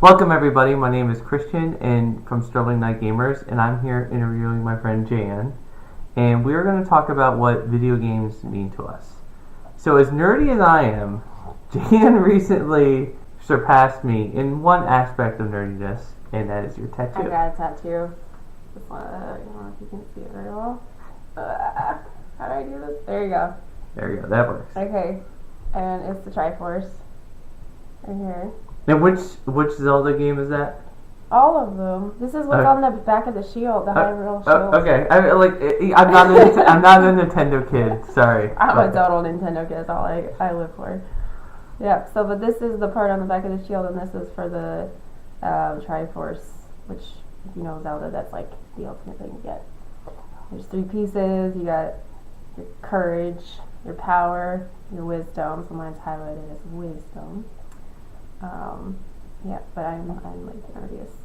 Welcome everybody, my name is Christian and from Sterling Night Gamers, and I'm here interviewing my friend Jaye Anne, and we're going to talk about what video games mean to us. So as nerdy as I am, Jaye Anne recently surpassed me in one aspect of nerdiness, and that is your tattoo. I got a tattoo. Just I don't know if you can see it very well. How do I do this? There you go. There you go, that works. Okay, and it's the Triforce right here. And which Zelda game is that? All of them. This is what's on the back of the shield, the Hyrule shield. Okay, I'm not a Nintendo kid. Sorry. I'm a total Nintendo kid. That's all I live for. Yeah. So, but this is the part on the back of the shield, and this is for the Triforce, which, if you know Zelda, that's like the ultimate thing you get. There's 3 pieces. You got your courage, your power, your wisdom. So mine's highlighted as wisdom. Yeah, but I'm like the nerdiest.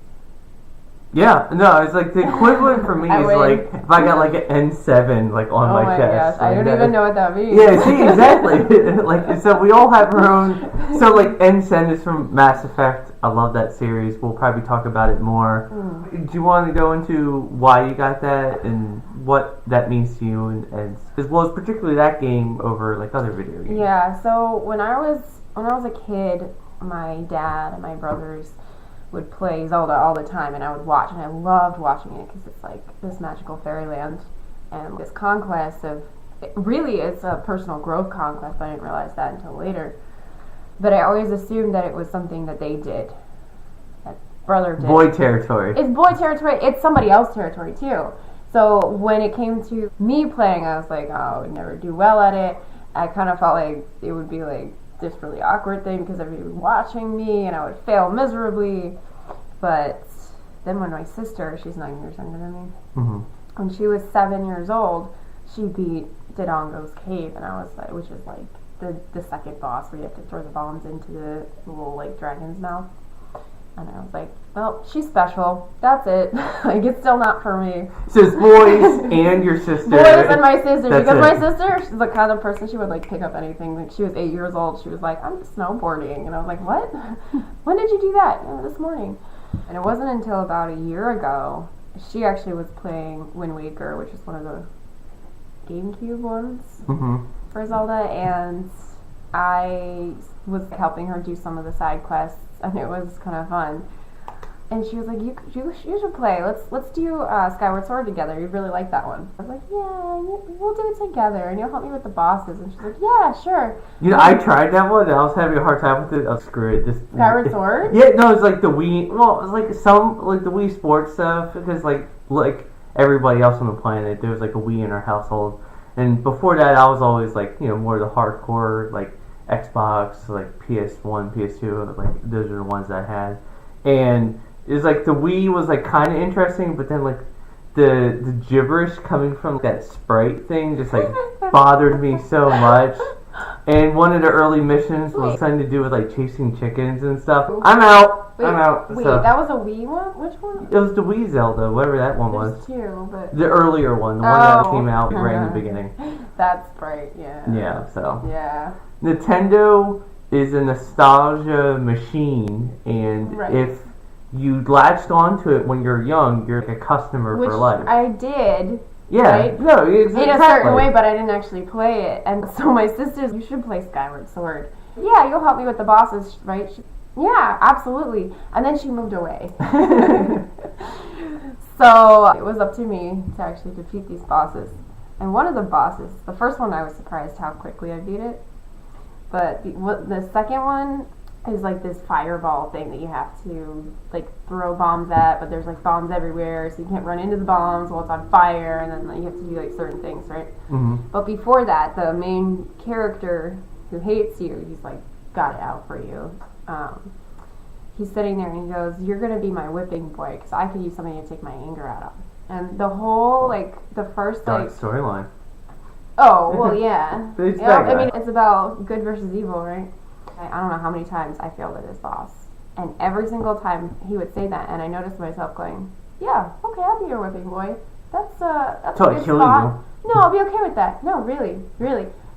Yeah, no, it's like the equivalent for me is like if I got like an N7 like on my chest. Gosh, I don't even know what that means. Yeah, see, exactly. Like, so we all have our own. So like N7 is from Mass Effect. I love that series. We'll probably talk about it more. Do you want to go into why you got that and what that means to you, and as well as particularly that game over like other video games? Yeah. So when I was a kid, my dad and my brothers would play Zelda all the time, and I would watch, and I loved watching it because it's like this magical fairyland and this conquest of, really it's a personal growth conquest, but I didn't realize that until later. But I always assumed that it was something that they did, that brother did. Boy territory. It's boy territory. It's somebody else's territory too. So when it came to me playing, I was like, oh, I would never do well at it. I kind of felt like it would be like this really awkward thing because everybody was watching me and I would fail miserably. But then when my sister, she's 9 years younger than me, when she was 7 years old, she beat Dodongo's cave, and I was like, which is like the second boss where you have to throw the bombs into the little like dragon's mouth. And I was like, well, she's special. That's it. Like, it's still not for me. So it's boys and your sister. Boys and my sister. That's because it. my sister, she's the kind of person, she would, like, pick up anything. Like, she was 8 years old. She was like, I'm snowboarding. And I was like, what? When did you do that? This morning. And it wasn't until about a year ago, she actually was playing Wind Waker, which is one of the GameCube ones for Zelda. And I was helping her do some of the side quests, and it was kind of fun. And she was like, "You should play. Let's do Skyward Sword together. You'd really like that one." I was like, "Yeah, we'll do it together, and you'll help me with the bosses." And she's like, "Yeah, sure." You know, I tried that one, and I was having a hard time with it. Oh, screw it. Skyward Sword? Yeah, no, it's like the Wii. Well, it's like some like the Wii Sports stuff, because like everybody else on the planet, there was like a Wii in our household. And before that, I was always like, you know, more the hardcore like Xbox, like PS1, PS2, like those are the ones that I had. And it's like the Wii was like kind of interesting, but then like the gibberish coming from that sprite thing just like bothered me so much. And one of the early missions was something to do with like chasing chickens and stuff. I'm out. Wait, I'm out. Wait, so, that was a Wii one? Which one? it was the Wii Zelda, whatever that one was. There's 2, but The earlier one, the one that came out right in the beginning. That's right. Yeah. Yeah. So Yeah. Nintendo is a nostalgia machine, and if you latched onto it when you're young, you're like a customer for life. I did. Yeah, right? No, exactly. In a certain way, but I didn't actually play it. And so my sister's, you should play Skyward Sword. Yeah, you'll help me with the bosses, right? Yeah, absolutely. And then she moved away. So it was up to me to actually defeat these bosses. And one of the bosses, the first one, I was surprised how quickly I beat it. But the second one is like this fireball thing that you have to like throw bombs at, but there's like bombs everywhere, so you can't run into the bombs while it's on fire, and then like, you have to do like certain things, right? But before that, the main character who hates you, he's like got it out for you. He's sitting there and he goes, "You're gonna be my whipping boy, because I could use something to take my anger out of." And the whole like the first like storyline. Oh well, yeah. I mean, it's about good versus evil, right? I don't know how many times I failed at this boss. And every single time he would say that, and I noticed myself going, yeah, okay, I'll be your whipping boy. That's a good spot. No, I'll be okay with that. No, really.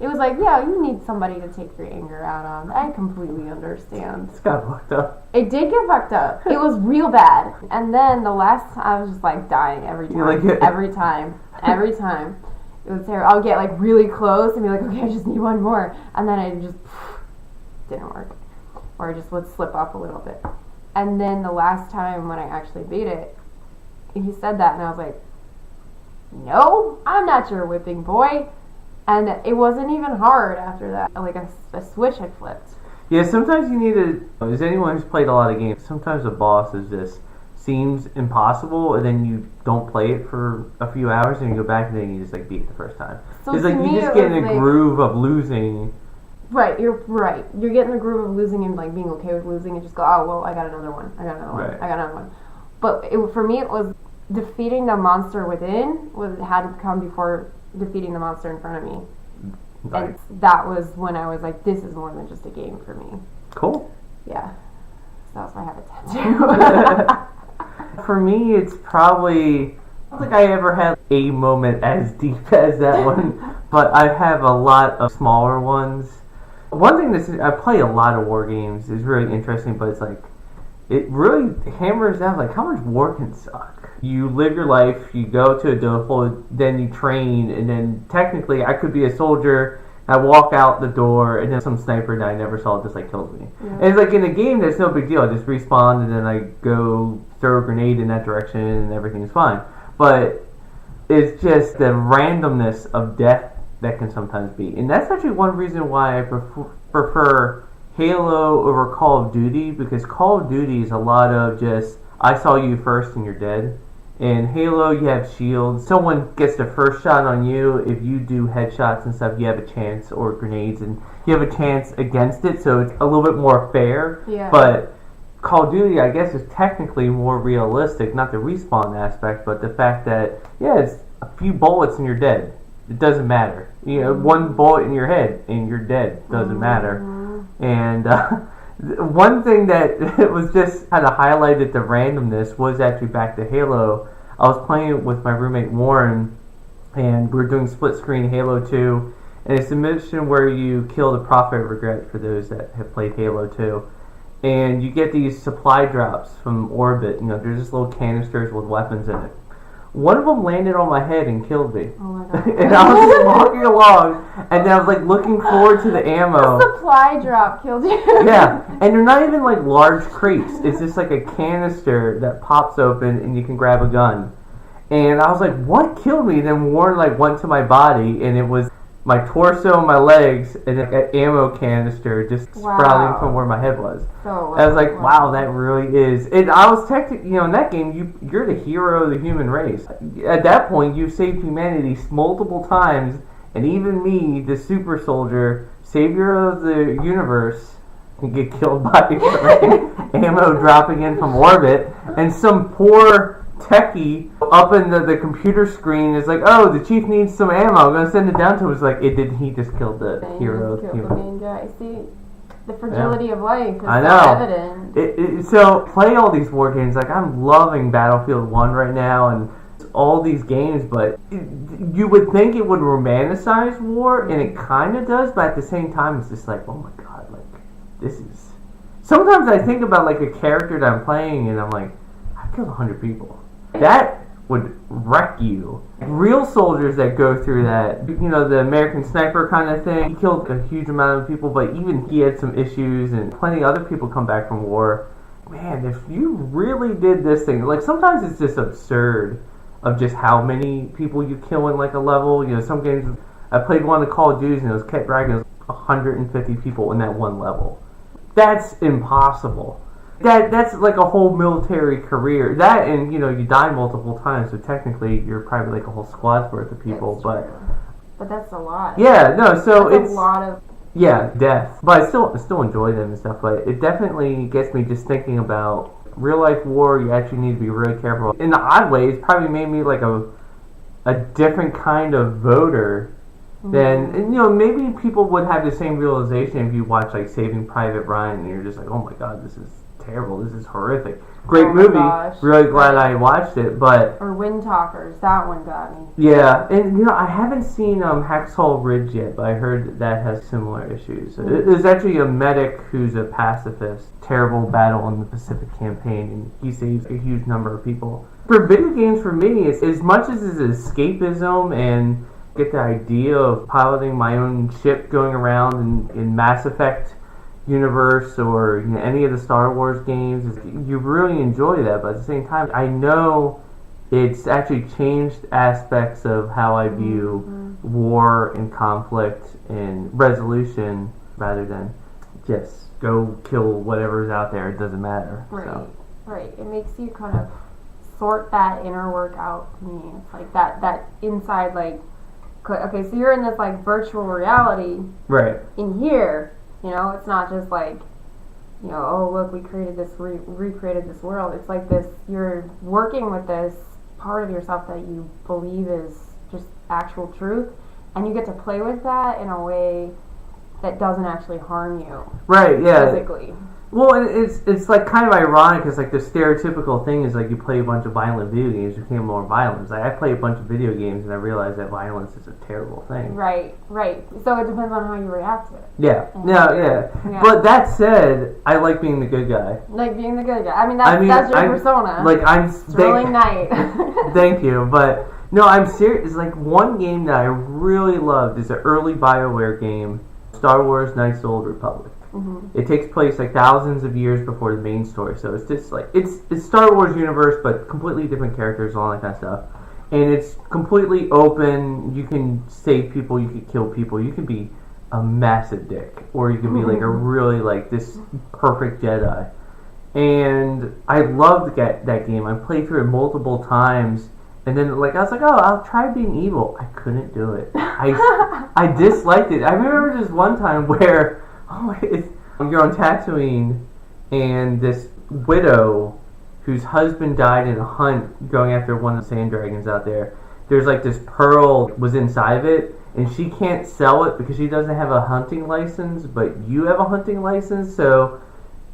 it was like, yeah, you need somebody to take your anger out on. I completely understand. It's got fucked up. It did get fucked up. It was real bad. And then the last time, I was just like dying every time. Every time. It was terrible. I'll get like really close and be like, okay, I just need one more. And then it just didn't work. Or I just would slip up a little bit. And then the last time when I actually beat it, he said that and I was like, no, I'm not your whipping boy. And it wasn't even hard after that. Like a switch had flipped. Yeah, sometimes you need to, as anyone who's played a lot of games, sometimes a boss is just seems impossible, and then you don't play it for a few hours, and you go back and then you just like beat it the first time. So it's like you just get in a groove of losing. Right, you're right. You're getting the groove of losing and like being okay with losing, and just go, oh well, I got another one. But for me, it was defeating the monster within had to come before defeating the monster in front of me. Right. And that was when I was like, this is more than just a game for me. Cool. Yeah. So that's why I have a tattoo. For me, it's probably, I don't think I ever had a moment as deep as that one, but I have a lot of smaller ones. One thing I play a lot of war games is really interesting, but it's like, it really hammers down like how much war can suck. You live your life, you go to a dole, then you train, and then technically I could be a soldier, I walk out the door, and then some sniper that I never saw just like kills me. Yeah. And it's like in a game that's no big deal. I just respawn and then I go throw a grenade in that direction and everything's fine. But it's just the randomness of death that can sometimes be. And that's actually one reason why I prefer Halo over Call of Duty, because Call of Duty is a lot of just, I saw you first and you're dead. In Halo, you have shields. Someone gets the first shot on you. If you do headshots and stuff, you have a chance, or grenades, and you have a chance against it, so it's a little bit more fair. Yeah. But Call of Duty, I guess, is technically more realistic, not the respawn aspect, but the fact that, yeah, it's a few bullets and you're dead. It doesn't matter. You know, one bullet in your head and you're dead. Doesn't matter. And one thing that was just kind of highlighted the randomness was actually back to Halo. I was playing with my roommate Warren, and we were doing split screen Halo 2, and it's a mission where you kill the Prophet of Regret for those that have played Halo 2. And you get these supply drops from orbit. You know, there's just little canisters with weapons in it. One of them landed on my head and killed me. Oh my god. And I was just walking along, and then I was like looking forward to the ammo. The supply drop killed you. Yeah, and they're not even like large crates. It's just like a canister that pops open and you can grab a gun. And I was like, what killed me? And then Warren like went to my body, and it was my torso and my legs, and an ammo canister just sprouting from where my head was. So I was like, wow, that really is. And I was technically, in that game, you're the hero of the human race. At that point, you've saved humanity multiple times, and even me, the super soldier, savior of the universe, can get killed by ammo dropping in from orbit, and some poor techie up in the computer screen is like, oh, the chief needs some ammo, I'm gonna send it down to him. It's like, he just killed the hero. Killed the main guy. See, the fragility of life is I so know. evident. So play all these war games. Like, I'm loving Battlefield 1 right now and all these games, but you would think it would romanticize war, and it kind of does, but at the same time it's just like, oh my god, like, this is... Sometimes I think about like a character that I'm playing and I'm like, I killed 100 people. That would wreck you. Real soldiers that go through that, the American Sniper kind of thing, he killed a huge amount of people, but even he had some issues, and plenty of other people come back from war. Man, if you really did this thing, like, sometimes it's just absurd of just how many people you kill in like a level. Some games, I played one of the Call of Duty and it was kept bragging, it was 150 people in that one level. That's impossible. That's like a whole military career. That, and you die multiple times, so technically you're probably like a whole squad's worth of people. But that's a lot. Yeah, no. So that's it's a lot of death. But I still enjoy them and stuff. But it definitely gets me just thinking about real life war. You actually need to be really careful. In the odd way, it's probably made me like a different kind of voter. Then maybe people would have the same realization if you watch like Saving Private Ryan and you're just like, oh my god, this is terrible. This is horrific. Great my movie. gosh. Really glad I watched it, but Or Wind Talkers, that one got me. yeah, and I haven't seen Hacksaw Ridge yet, but I heard that has similar issues. There's actually a medic who's a pacifist. Terrible battle in the Pacific Campaign, and he saves a huge number of people. For video games, for me, it's as much as it's escapism and get the idea of piloting my own ship going around in Mass Effect universe or any of the Star Wars games. You really enjoy that, but at the same time, I know it's actually changed aspects of how I view war and conflict and resolution rather than just go kill whatever's out there. It doesn't matter. Right, So. right. It makes you kind of sort that inner work out to me. It's like that inside, like, okay, so you're in this like virtual reality. Right. In here, it's not just like, oh look, we created this, recreated this world. It's like this, you're working with this part of yourself that you believe is just actual truth, and you get to play with that in a way that doesn't actually harm you. Right, yeah. Physically. Well, it's like kind of ironic. It's like the stereotypical thing is like you play a bunch of violent video games, you become more violent. Like I play a bunch of video games and I realize that violence is a terrible thing. Right. So it depends on how you react to it. Yeah. Yeah. But that said, I like being the good guy. Like being the good guy. I mean, that's your persona. Like Sterling Knight. Thank you, but no, I'm serious. It's like one game that I really loved is an early BioWare game, Star Wars: Knights of the Old Republic. Mm-hmm. It takes place like thousands of years before the main story, so it's just like it's Star Wars universe, but completely different characters, all that kind of stuff. And it's completely open. You can save people, you can kill people, you can be a massive dick, or you can be like a really like this perfect Jedi. And I loved that game. I played through it multiple times, and then like I was like, oh, I'll try being evil. I couldn't do it. I disliked it. I remember just one time where. You're on Tatooine, and this widow whose husband died in a hunt going after one of the sand dragons out there. There's like this pearl was inside of it, and she can't sell it because she doesn't have a hunting license, but you have a hunting license, so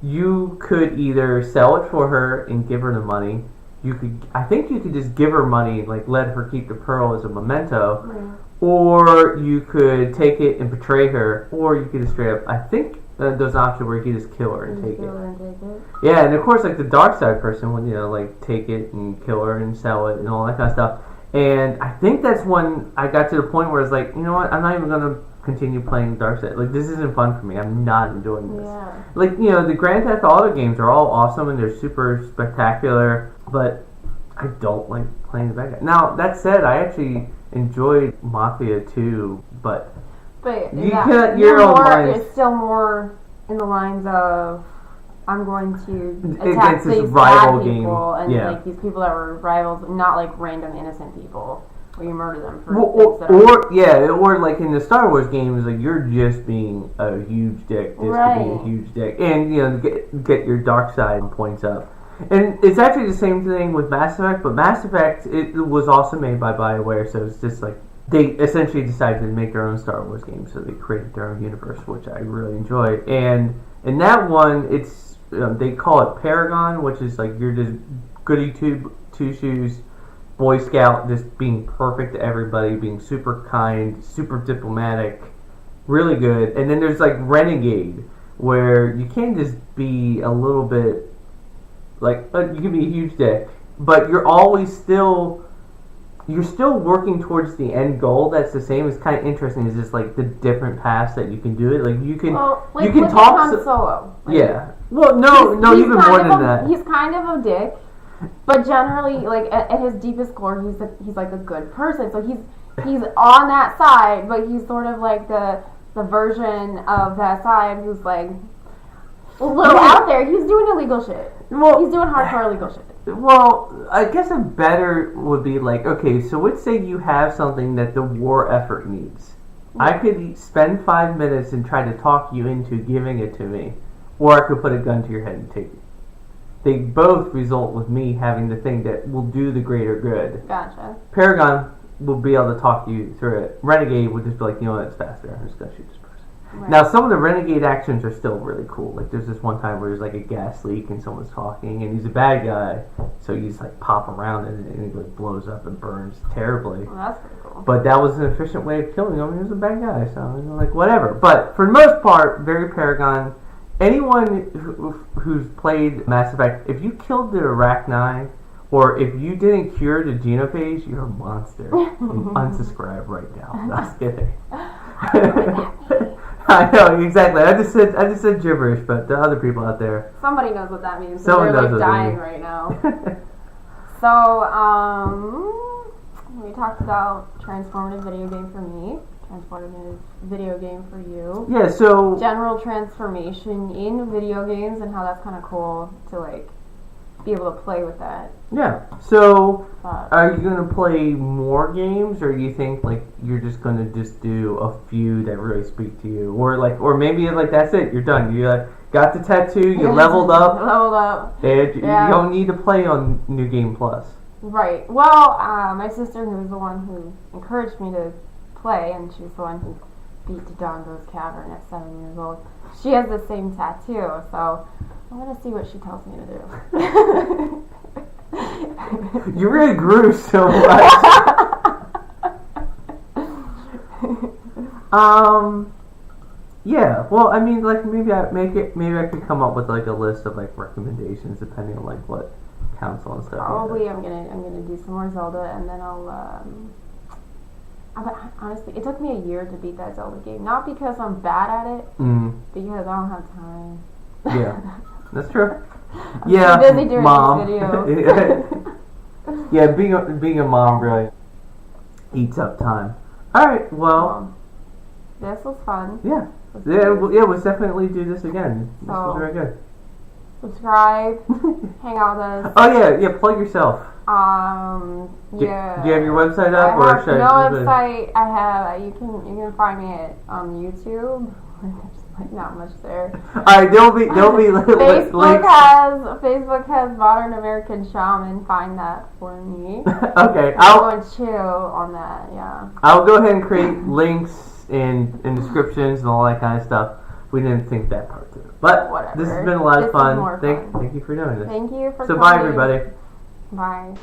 you could either sell it for her and give her the money. I think you could just give her money, like let her keep the pearl as a memento. Right. Or you could take it and betray her, or you could just straight up, I think there's an option where you could just kill her and take it. Yeah, and of course, like the dark side person would, like take it and kill her and sell it and all that kind of stuff. And I think that's when I got to the point where it's like, you know what, I'm not even going to continue playing dark side. Like, this isn't fun for me. I'm not enjoying this. Yeah. Like, the Grand Theft Auto games are all awesome and they're super spectacular, but I don't like playing the bad guy. Now, that said, I actually enjoyed Mafia 2, but your own lines. It's still more in the lines of I'm going to attack these rival bad people and like these people that were rivals, not like random innocent people where you murder them for or like in the Star Wars games, like you're just being a huge dick, to be a huge dick, and get your dark side points up. And it's actually the same thing with Mass Effect, but Mass Effect, it was also made by BioWare, so it's just like, they essentially decided to make their own Star Wars game, so they created their own universe, which I really enjoyed. And in that one, it's, they call it Paragon, which is like, you're just goody two-shoes, Boy Scout, just being perfect to everybody, being super kind, super diplomatic, really good. And then there's like Renegade, where you can just be a little bit, like, you can be a huge dick, but you're still working towards the end goal. That's the same. It's kind of interesting. It's just like the different paths that you can do it. Like you can talk Han Solo. Yeah. Well, no, even more than that. He's kind of a dick, but generally, like at his deepest core, he's like a good person. So he's on that side, but he's sort of like the version of that side who's like a little out there. He's doing illegal shit. Well, he's doing hardcore illegal shit. Well, I guess a better would be like, okay, so let's say you have something that the war effort needs. Yeah. I could spend 5 minutes and try to talk you into giving it to me, or I could put a gun to your head and take it. They both result with me having the thing that will do the greater good. Gotcha. Paragon will be able to talk you through it. Renegade would just be like, it's faster. I'm just going to shoot this person. Right. Now, some of the Renegade actions are still really cool. Like, there's this one time where there's like a gas leak and someone's talking, and he's a bad guy, so you just like pop around it and it like blows up and burns terribly. Well, that's pretty cool. But that was an efficient way of killing him. He was a bad guy, so you know, like whatever. But for the most part, very Paragon. Anyone who's played Mass Effect, if you killed the Arachnine, or if you didn't cure the genophage, you're a monster. And unsubscribe right now. No, just kidding. I know, exactly. I just said gibberish, but the other people out there. Somebody knows what that means. Someone They're knows like what dying it right now. So, we talked about transformative video game for me, transformative video game for you. Yeah, so General transformation in video games and how that's kind of cool to like be able to play with that. yeah. So are you gonna play more games, or do you think like you're just gonna just do a few that really speak to you, or maybe like that's it, you're done. You got the tattoo, you leveled up. Leveled up. And you don't need to play on New Game Plus. Right. Well, my sister, who was the one who encouraged me to play, and she was the one who beat Dodongo's Cavern at 7 years old. She has the same tattoo, so I'm gonna see what she tells me to do. You really grew so much. Yeah. Well, I mean, like maybe I could come up with like a list of like recommendations depending on like what console and stuff. Probably, I'm gonna do some more Zelda, and then I'll. Honestly, it took me a year to beat that Zelda game. Not because I'm bad at it, because I don't have time. Yeah, that's true. I'm too busy doing mom. these videos. Yeah, being a mom really eats up time. All right, well, this was fun. Yeah, let's definitely do this again. This was very good. Subscribe, hang out with us. Oh yeah, plug yourself. Yeah. Do you have your website up, I have no website. I have. You can find me on YouTube. There's like not much there. All right, there'll be links. Facebook has Modern American Shaman. Find that for me. Okay, I'm going to chill on that. Yeah. I'll go ahead and create links and descriptions and all that kind of stuff. We didn't think that part through, but whatever. This has been a lot of fun. Thank you for doing this. Thank you for. So bye everybody. Bye.